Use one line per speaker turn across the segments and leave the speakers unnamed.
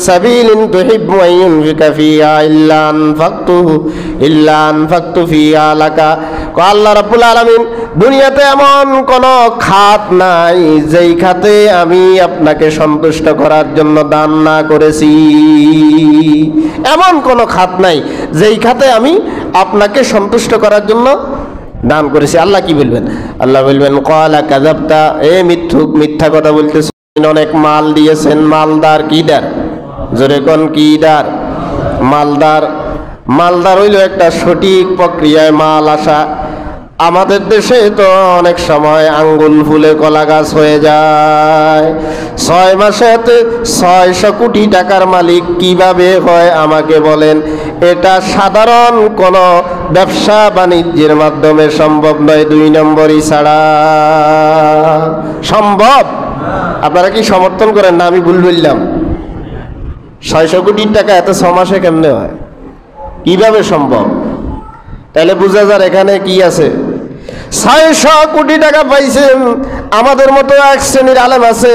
সাবিলিন তুহিব্বু আন ইউনফিকা ফিহা ইল্লা আনফাকতু ফিহা লাকা। আল্লাহ রাব্বুল আলামিন দুনিয়াতে এমন কোন খাত নাই যেই খাতে আমি আপনাকে সন্তুষ্ট করার জন্য দান না করেছি। এমন কোন খাত নাই যেই খাতে আমি আপনাকে সন্তুষ্ট করার জন্য দান করেছি। আল্লাহ কি বলবেন? আল্লাহ বলবেন ক্বালা কাযাবতা, এ মিথ্যুক, মিথ্যা কথা বলতেছেন। অনেক মাল দিয়েছেন, মালদার কিদার, জোরে কোন কিদার? মালদার। মালদার হইল একটা সঠিক প্রক্রিয়ায় মাল আসা। আমাদের দেশে তো অনেক সময় আঙ্গুল ফুলে কলা গাছ হয়ে যায়। 6 মাসে 600 কোটি টাকার মালিক কিভাবে হয় আমাকে বলেন? এটা সাধারণ কোন ব্যবসা বাণিজ্যের মাধ্যমে সম্ভব নয়, 2 নম্বরই ছাড়া। সম্ভব? আপনারা কি সমর্থন করেন না? আমি ভুল বললাম? 600 কোটি টাকা এত 6 মাসে কেমনে হয়? কিভাবে সম্ভব? তাহলে বুঝা যায় এখানে কি আছে। 600 কোটি টাকা পাইছেন। আমাদের মতো এক শ্রেণীর আলেম আছে,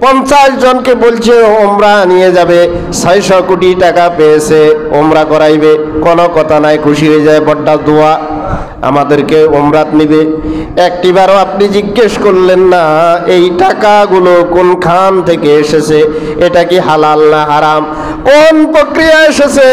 50 জনকে বলছে ওমরা নিয়ে যাবে। 600 কোটি টাকা পেয়েছে, ওমরা করাইবে, কোনো কথা নাই, খুশি হয়ে যায়, বড্ডা দোয়া, আমাদেরকে ওমরাত নিবে। একটিবারও আপনি জিজ্ঞেস করলেন না এই টাকাগুলো কোন খান থেকে এসেছে, এটা কি হালাল না হারাম, কোন প্রক্রিয়া এসেছে?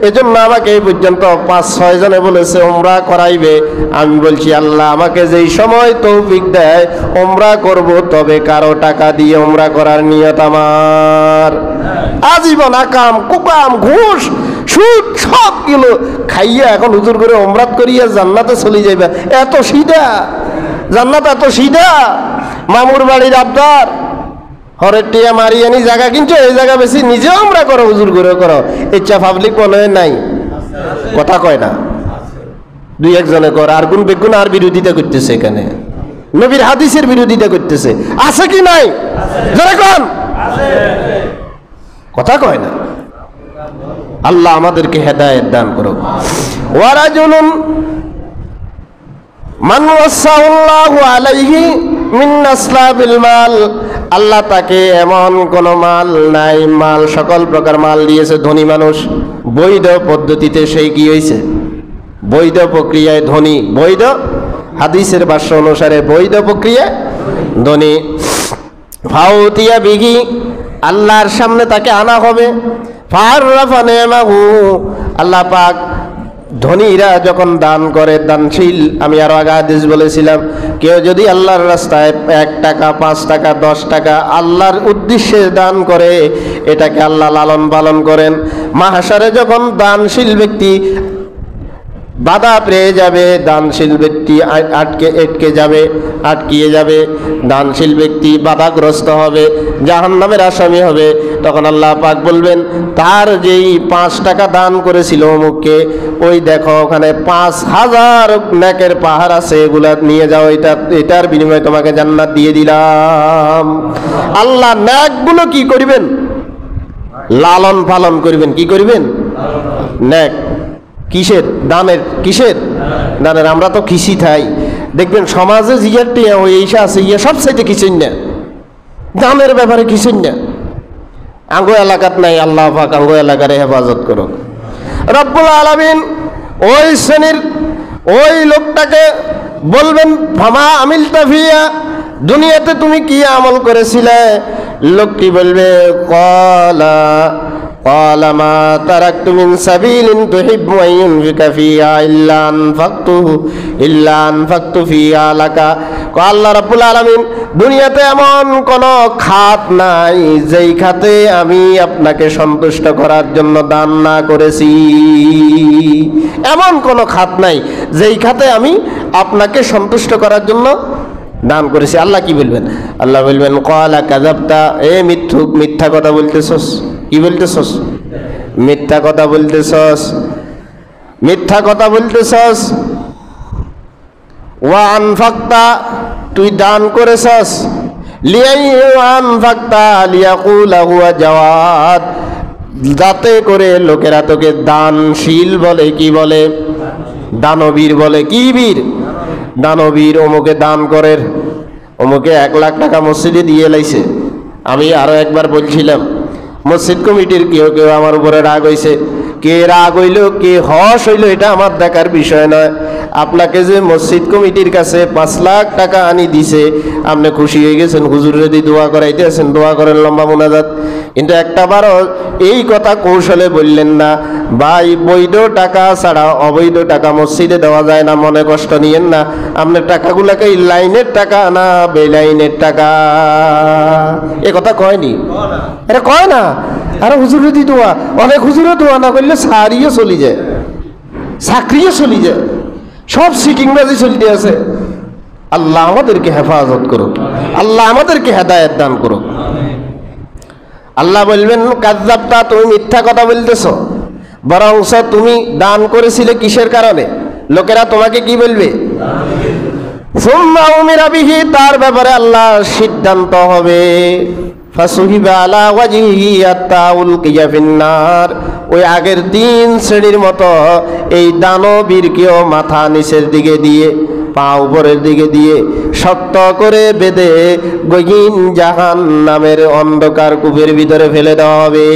এজন্য আমাকে এই পর্যন্ত 5-6 জনে বলেছে ওমরা করাইবে। আমি বলছি আল্লাহ আমাকে যেই সময় তৌফিক দেয় ওমরা করব, তবে কারো টাকা দিয়ে ওমরা করার নিয়ত আমার। আজীবন আকাম কুকাম ঘুষ সুদ সবগুলো খাইয়া এখন হুজুর করে ওমরাত করিয়া জান্নাতে চলে যাইবে। এত সিধা জান্নাত, এত সিধা। মামুর বাড়ির আবদার হরের টিয়া মারি আনি জায়গা কিনছো, এই জায়গা বেশি নিজেও আমরা করো, হুজুর করে করো, ইচ্ছা পাবলিক মনে নাই, কথা কয় না, 2-1 জনে কর। আর কোন বেগুন আর বিরোধিতা করতেছে এখানে, নবীর হাদিসের বিরোধিতা করতেছে, আছে কি নাই? যেরকম কথা কয় না। আল্লাহ আমাদেরকে হেদায়েত দান করুক। ওয়ারাজুলুন মান ওয়াসাল্লাহু আলাইহি মিন আসলাবিল মাল, আল্লাহ তাকে এমন কোন মাল নাই, মাল সকল প্রকার মাল দিয়েছে। ধনী মানুষ বৈধ পদ্ধতিতে, সেই কি হয়েছে? বৈধ প্রক্রিয়ায় ধনী, বৈধ হাদিসের ভাষ্য অনুসারে বৈধ প্রক্রিয়ায় ধনী। ফাউতিয়া বিঘি, আল্লাহর সামনে তাকে আনা হবে। ফাররাফা নি'মাহু, আল্লাহ পাক ধনীরা যখন দান করে, দানশীল, আমি আরো আগে হাদিস বলেছিলাম, কেউ যদি আল্লাহর রাস্তায় 1 টাকা 5 টাকা 10 টাকা আল্লাহর উদ্দেশ্যে দান করে, এটাকে আল্লাহ লালন পালন করেন। মাহশারে যখন দানশীল ব্যক্তি বাধা পেয়ে যাবে, দানশীল ব্যক্তি আটকিয়ে যাবে, দানশীল ব্যক্তি বাধাগ্রস্ত হবে, জাহান্নামের আসামি হবে, তখন আল্লাহ পাক বলবেন তার যেই 5 টাকা দান করেছিল অমুককে, ওই দেখো ওখানে 5000 নেকের পাহাড় আছে, এগুলা নিয়ে যাও, এটার বিনিময়ে তোমাকে জান্নাত দিয়ে দিলাম। আল্লাহ নেকগুলো কি করবেন? লালন পালন করবেন। কি করবেন? নেক। কিসের? দানের। কিসের? দানের। আমরা তো কৃষি থাই, দেখবেন সমাজে জিয়ারটি ওই এইসা আছে, ইয়ে সব চাইতে কিছুই না, দানের ব্যাপারে কিছুই না। আঙ্গো এলাকাত নাই, আল্লাহ পাক আঙ্গো এলাকার হেফাজত করুক। রব্বুল আলামিন ওই শ্রেণীর ওই লোকটাকে বলবেন ফামা আমিলতা ফিয়া, দুনিয়াতে তুমি কি আমল করেছিলে? লোকটি বলবে قال ما تركت من سبيل تحب أن ينفق فيها إلا أنفقت فيها لك। আল্লাহ রাব্বুল আলামিন দুনিয়াতে এমন কোন খাত নাই যেই খাতে আমি আপনাকে সন্তুষ্ট করার জন্য দান না করেছি। এমন কোন খাত নাই যেই খাতে আমি আপনাকে সন্তুষ্ট করার জন্য দান করেছি। আল্লাহ কি বলবেন? আল্লাহ বলবেন ক্বালা কাযাবতা, এ মিথ্যুক, মিথ্যা কথা বলতেছস। কি বলতেছস? মিথ্যা কথা বলতেছস, মিথ্যা কথা বলতেছস। ওয়া আনফাকতা, তুই দান করেছস। আনফাকতা লিয়াকুলা হুয়া জাওয়াদ, যাতে করে লোকেরা তোকে দানশীল বলে। কি বলে? দানবীর বলে। কি বীর? দানবীর। অমুকে দান করের, অমুকে 1 লাখ টাকা মসজিদে দিয়ে লাইছে। আমি আরো একবার বলছিলাম, মসজিদ কমিটির কেউ কেউ আমার উপরে রাগ হইছে, কে রাগ হইল কে হস হইল এটা আমার দেখার বিষয় নয়। আপনাকে যে মসজিদ কমিটির কাছে 5 লাখ টাকা আনি দিছে, আপনি খুশি হয়ে গেছেন, হুজুর যদি দোয়া করাইতে আছেন দোয়া করেন, লম্বা মোনাজাত, কিন্তু একটাবারও এই কথা কৌশলে বললেন না, ভাই বৈধ টাকা ছাড়া অবৈধ টাকা মসজিদে দেওয়া যায় না, মনে কষ্ট নিয়েন না, আপনার টাকাগুলাকে লাইনের টাকা না বেলাইনের টাকা, এ কথা কয়নি, এটা কয় না। আরে হুজুর যদি দোয়া, অনেক হুজুরে দোয়া না করলে সারিয়ে চলি যায়, চাকরিও চলি যায়, সব সিটিংবাজি চলতে আছে। আল্লাহ আমাদেরকে হেফাজত করুক, আল্লাহ আমাদেরকে হেদায়েত দান করুক। আল্লাহ বলবেন কাযযাবতা, তুমি মিথ্যা কথা বলতেছ, বরঞ্চ তুমি দান করেছিলে কিসের কারণে? লোকেরা তোমাকে কি বলবে? সুম্মা উমিরা বিহি, তার ব্যাপারে আল্লাহ সিদ্ধান্ত হবে। ফাসুহিবা আলা ওয়াজহিহি হাত্তা উলকিয়া ফিন্নার, ওই আগের 3 শ্রেণীর মতো এই দানবীরকেও মাথা নিচের দিকে দিয়ে পা উপরের দিকে দিয়ে শক্ত করে বেঁধে গহীন জাহান্নামের অন্ধকার কূপের ভিতরে ফেলে দেওয়া হবে।